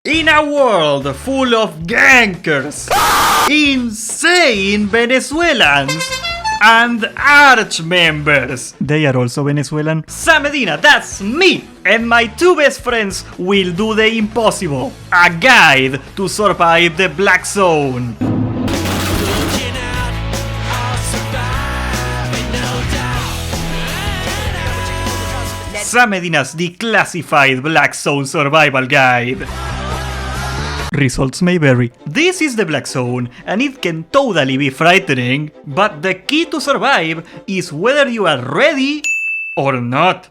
In a world full of gankers, insane Venezuelans, and arch members. They are also Venezuelan. Sam Medina, that's me! And my two best friends will do the impossible. A guide to survive the Black Zone. Sam Medina's Declassified Black Zone Survival Guide. Results may vary. This is the Black Zone, and it can totally be frightening, but the key to survive is whether you are ready or not.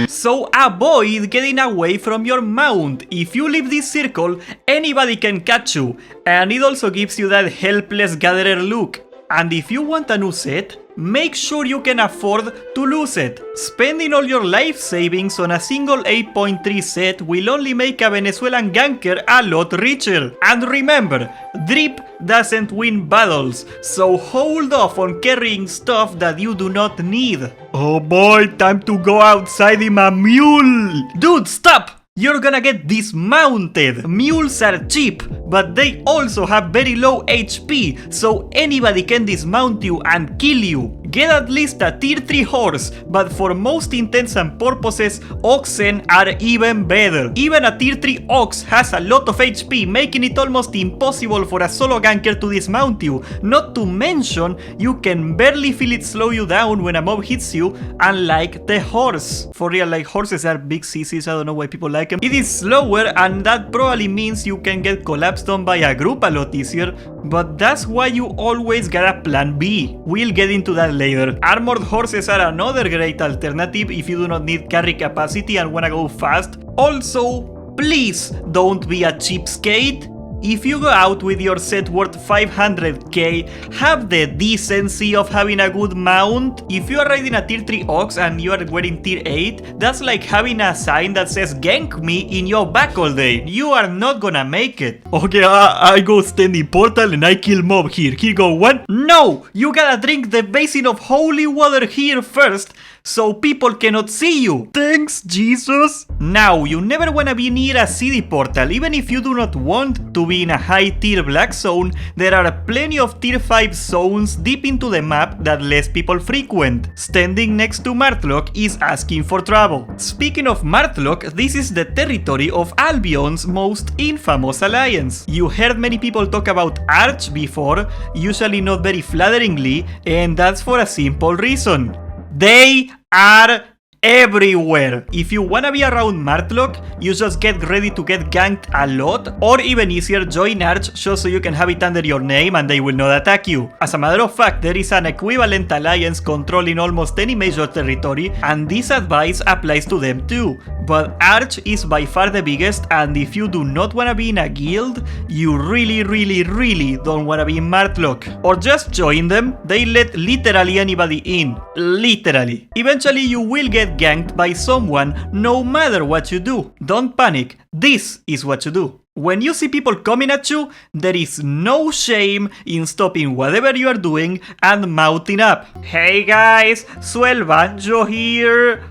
So avoid getting away from your mount. If you leave this circle, anybody can catch you, and it also gives you that helpless gatherer look. And if you want a new set, make sure you can afford to lose it. Spending all your life savings on a single 8.3 set will only make a Venezuelan ganker a lot richer. And remember, drip doesn't win battles, so hold off on carrying stuff that you do not need. Oh boy, time to go outside in my mule! Dude, stop! You're gonna get dismounted. Mules are cheap, but they also have very low HP, so anybody can dismount you and kill you. Get at least a tier 3 horse, but for most intents and purposes, oxen are even better. Even a tier 3 ox has a lot of HP, making it almost impossible for a solo ganker to dismount you. Not to mention, you can barely feel it slow you down when a mob hits you, unlike the horse. For real, like, horses are big CCs, I don't know why people like them. It is slower, and that probably means you can get collapsed on by a group a lot easier, but that's why you always got a plan B. We'll get into that later. Armored horses are another great alternative if you do not need carry capacity and wanna go fast. Also, please don't be a cheapskate. If you go out with your set worth 500k, have the decency of having a good mount. If you are riding a tier 3 ox and you are wearing tier 8, that's like having a sign that says gank me in your back all day. You are not gonna make it. Okay, I go stand in portal and I kill mob here. Here go one. No! You gotta drink the basin of holy water here first, so people cannot see you. Thanks, Jesus. Now, you never wanna be near a city portal. Even if you do not want to be in a high tier black zone, there are plenty of tier 5 zones deep into the map that less people frequent. Standing next to Martlock is asking for trouble. Speaking of Martlock, this is the territory of Albion's most infamous alliance. You heard many people talk about Arch before, usually not very flatteringly, and that's for a simple reason. They are everywhere. If you wanna be around Martlock, you just get ready to get ganked a lot, or even easier, join Arch just so you can have it under your name and they will not attack you. As a matter of fact, there is an equivalent alliance controlling almost any major territory, and this advice applies to them too. But Arch is by far the biggest, and if you do not wanna be in a guild, you really don't wanna be in Martlock. Or just join them, they let literally anybody in. Literally. Eventually you will get ganked by someone no matter what you do. Don't panic, this is what you do. When you see people coming at you, there is no shame in stopping whatever you are doing and mounting up. Hey guys, Suelbanjo here.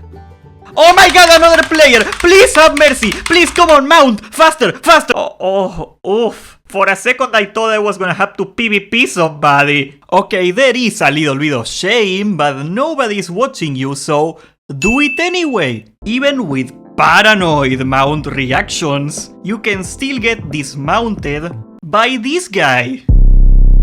Oh my god, another player! Please have mercy! Please, come on, mount! Faster, faster! Oof. For a second I thought I was gonna have to PvP somebody. Okay, there is a little bit of shame, but nobody's watching you, so do it anyway. Even with paranoid mount reactions, you can still get dismounted by this guy.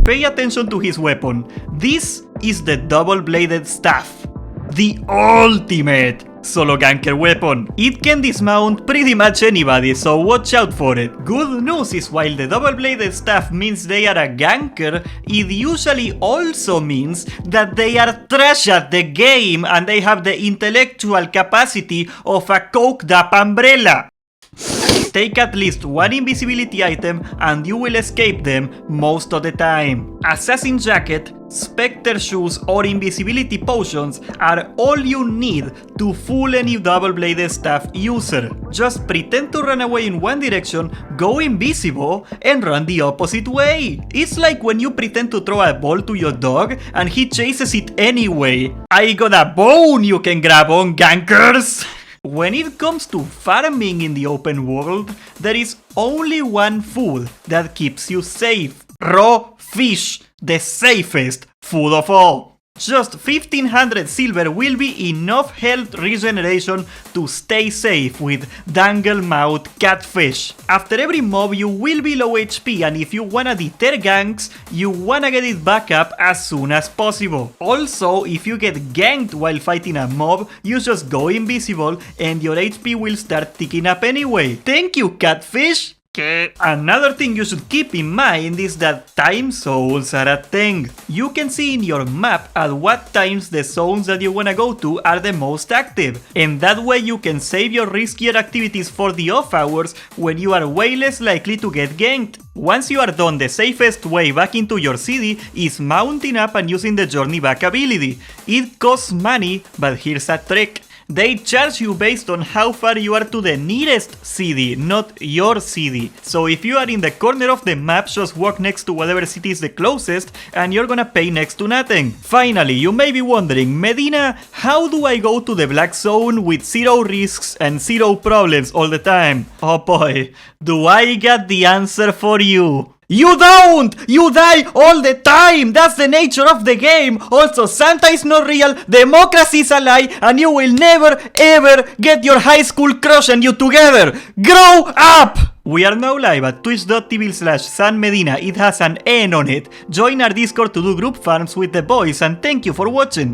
Pay attention to his weapon. This is the double-bladed staff. The ultimate solo ganker weapon. It can dismount pretty much anybody, so watch out for it. Good news is, while the double-bladed staff means they are a ganker, it usually also means that they are trash at the game and they have the intellectual capacity of a coked up umbrella. Take at least one invisibility item and you will escape them most of the time. Assassin jacket, specter shoes or invisibility potions are all you need to fool any double-bladed staff user. Just pretend to run away in one direction, go invisible, and run the opposite way. It's like when you pretend to throw a ball to your dog and he chases it anyway. I got a bone you can grab on, gankers! When it comes to farming in the open world, there is only one food that keeps you safe. Raw fish, the safest food of all. Just 1500 silver will be enough health regeneration to stay safe with Dangle-Mouth Catfish. After every mob you will be low HP, and if you wanna deter ganks, you wanna get it back up as soon as possible. Also, if you get ganked while fighting a mob, you just go invisible and your HP will start ticking up anyway. Thank you, Catfish! Another thing you should keep in mind is that time zones are a thing. You can see in your map at what times the zones that you wanna go to are the most active, and that way you can save your riskier activities for the off hours when you are way less likely to get ganked. Once you are done, the safest way back into your city is mounting up and using the journey back ability. It costs money, but here's a trick. They charge you based on how far you are to the nearest city, not your city. So if you are in the corner of the map, just walk next to whatever city is the closest and you're gonna pay next to nothing. Finally, you may be wondering, Medina, how do I go to the black zone with 0 risks and 0 problems all the time? Oh boy, do I got the answer for you. You don't! You die all the time! That's the nature of the game! Also, Santa is not real, democracy is a lie, and you will never ever get your high school crush and you together! Grow up! We are now live at twitch.tv/sanmedina, it has an N on it. Join our Discord to do group farms with the boys, and thank you for watching!